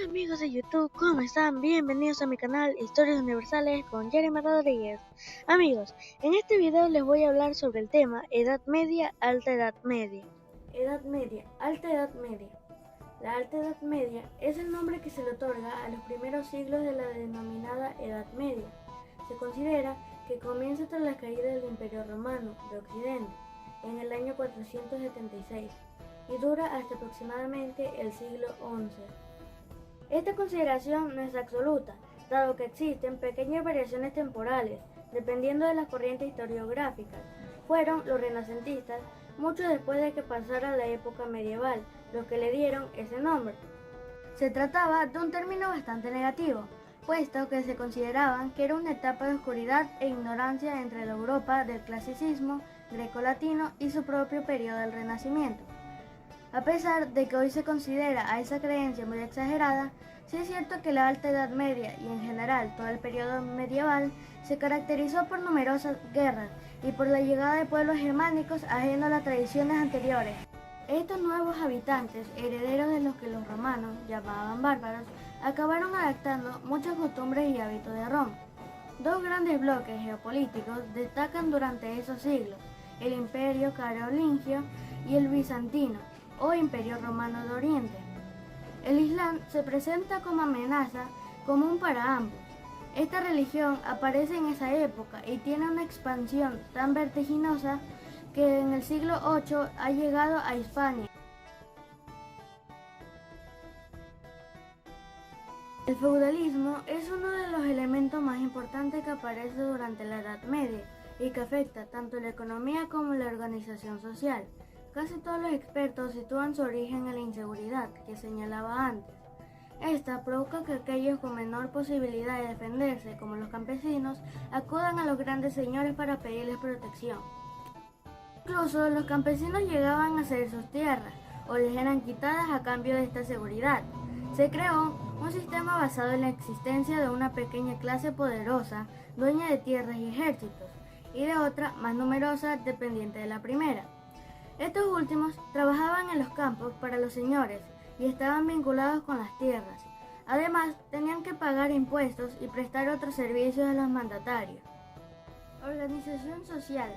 Hola amigos de YouTube, ¿cómo están? Bienvenidos a mi canal Historias Universales con Jeremy Rodríguez. Amigos, en este video les voy a hablar sobre el tema Edad Media, Alta Edad Media. Edad Media, Alta Edad Media. La Alta Edad Media es el nombre que se le otorga a los primeros siglos de la denominada Edad Media. Se considera que comienza tras la caída del Imperio Romano de Occidente en el año 476 y dura hasta aproximadamente el siglo XI. Esta consideración no es absoluta, dado que existen pequeñas variaciones temporales, dependiendo de las corrientes historiográficas. Fueron los renacentistas, mucho después de que pasara la época medieval, los que le dieron ese nombre. Se trataba de un término bastante negativo, puesto que se consideraban que era una etapa de oscuridad e ignorancia entre la Europa del clasicismo grecolatino y su propio periodo del Renacimiento. A pesar de que hoy se considera a esa creencia muy exagerada, sí es cierto que la Alta Edad Media y en general todo el periodo medieval se caracterizó por numerosas guerras y por la llegada de pueblos germánicos ajenos a las tradiciones anteriores. Estos nuevos habitantes, herederos de los que los romanos llamaban bárbaros, acabaron adaptando muchas costumbres y hábitos de Roma. Dos grandes bloques geopolíticos destacan durante esos siglos: el Imperio Carolingio y el Bizantino, o Imperio Romano de Oriente. El Islam se presenta como amenaza común para ambos. Esta religión aparece en esa época y tiene una expansión tan vertiginosa que en el siglo VIII ha llegado a Hispania. El feudalismo es uno de los elementos más importantes que aparece durante la Edad Media y que afecta tanto la economía como la organización social. Casi todos los expertos sitúan su origen en la inseguridad que señalaba antes. Esta provoca que aquellos con menor posibilidad de defenderse, como los campesinos, acudan a los grandes señores para pedirles protección. Incluso los campesinos llegaban a ceder sus tierras o les eran quitadas a cambio de esta seguridad. Se creó un sistema basado en la existencia de una pequeña clase poderosa, dueña de tierras y ejércitos, y de otra, más numerosa, dependiente de la primera. Estos últimos trabajaban en los campos para los señores y estaban vinculados con las tierras. Además, tenían que pagar impuestos y prestar otros servicios a los mandatarios. Organización social.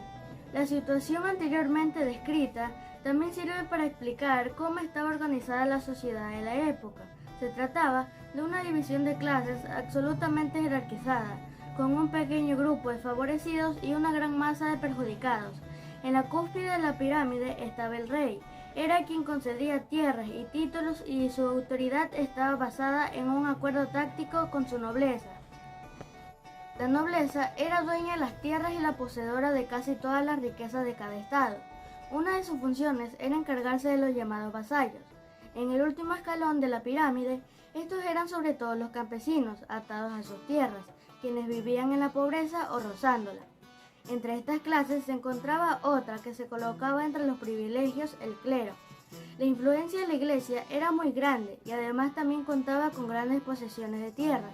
La situación anteriormente descrita también sirve para explicar cómo estaba organizada la sociedad de la época. Se trataba de una división de clases absolutamente jerarquizada, con un pequeño grupo de favorecidos y una gran masa de perjudicados. En la cúspide de la pirámide estaba el rey. Era quien concedía tierras y títulos y su autoridad estaba basada en un acuerdo táctico con su nobleza. La nobleza era dueña de las tierras y la poseedora de casi todas las riquezas de cada estado. Una de sus funciones era encargarse de los llamados vasallos. En el último escalón de la pirámide, estos eran sobre todo los campesinos, atados a sus tierras, quienes vivían en la pobreza o rozándola. Entre estas clases se encontraba otra que se colocaba entre los privilegios, el clero. La influencia de la iglesia era muy grande y además también contaba con grandes posesiones de tierra.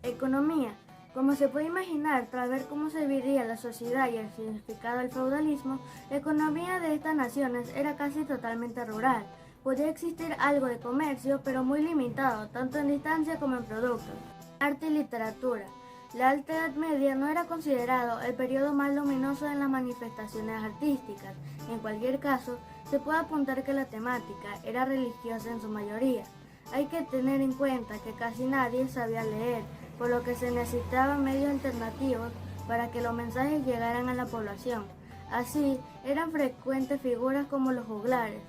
Economía. Como se puede imaginar, tras ver cómo se dividía la sociedad y el significado del feudalismo, la economía de estas naciones era casi totalmente rural. Podía existir algo de comercio, pero muy limitado, tanto en distancia como en productos. Arte y literatura. La Alta Edad Media no era considerado el periodo más luminoso en las manifestaciones artísticas. En cualquier caso, se puede apuntar que la temática era religiosa en su mayoría. Hay que tener en cuenta que casi nadie sabía leer, por lo que se necesitaban medios alternativos para que los mensajes llegaran a la población. Así, eran frecuentes figuras como los juglares,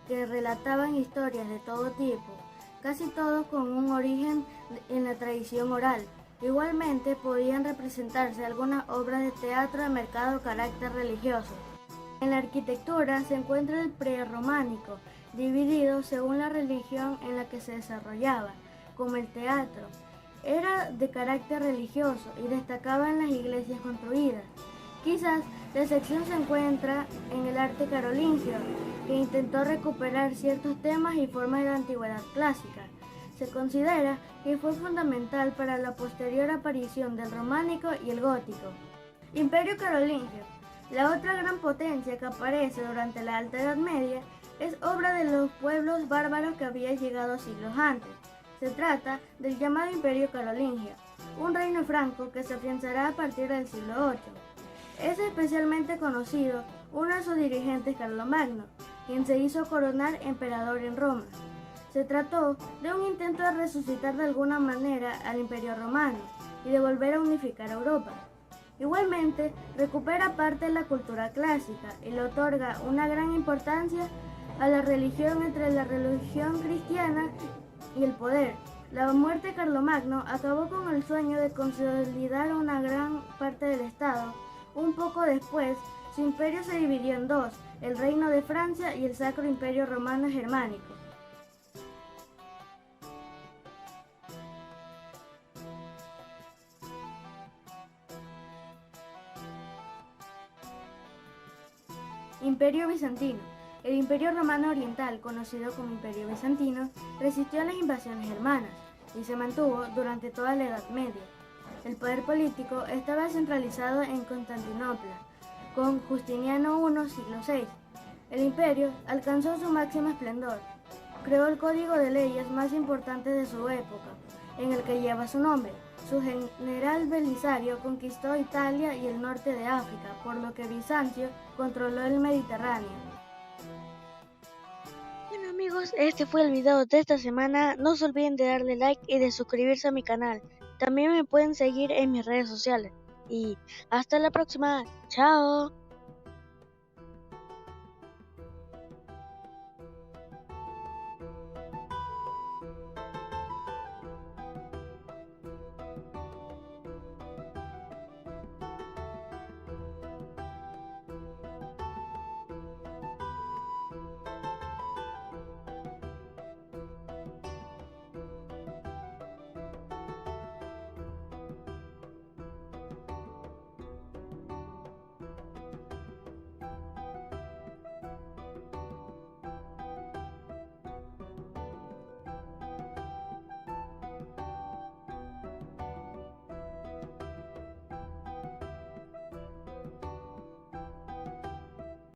que relataban historias de todo tipo, casi todos con un origen en la tradición oral. Igualmente podían representarse algunas obras de teatro de marcado carácter religioso. En la arquitectura se encuentra el prerrománico, dividido según la religión en la que se desarrollaba, como el teatro. Era de carácter religioso y destacaba en las iglesias construidas. Quizás la excepción se encuentra en el arte carolingio, que intentó recuperar ciertos temas y formas de la antigüedad clásica. Se considera que fue fundamental para la posterior aparición del románico y el gótico. Imperio carolingio. La otra gran potencia que aparece durante la Alta Edad Media es obra de los pueblos bárbaros que habían llegado siglos antes. Se trata del llamado Imperio Carolingio, un reino franco que se afianzará a partir del siglo VIII. Es especialmente conocido uno de sus dirigentes, Carlomagno, quien se hizo coronar emperador en Roma. Se trató de un intento de resucitar de alguna manera al Imperio Romano y de volver a unificar Europa. Igualmente, recupera parte de la cultura clásica y le otorga una gran importancia a la religión entre la religión cristiana y el poder. La muerte de Carlomagno acabó con el sueño de consolidar una gran parte del Estado. Un poco después, su imperio se dividió en dos, el Reino de Francia y el Sacro Imperio Romano Germánico. Imperio Bizantino. El Imperio Romano Oriental, conocido como Imperio Bizantino, resistió a las invasiones germanas y se mantuvo durante toda la Edad Media. El poder político estaba centralizado en Constantinopla, con Justiniano I, siglo VI. El imperio alcanzó su máximo esplendor. Creó el código de leyes más importante de su época, en el que lleva su nombre. Su general Belisario conquistó Italia y el norte de África, por lo que Bizancio controló el Mediterráneo. Bueno amigos, este fue el video de esta semana. No se olviden de darle like y de suscribirse a mi canal. También me pueden seguir en mis redes sociales. Y hasta la próxima. ¡Chao!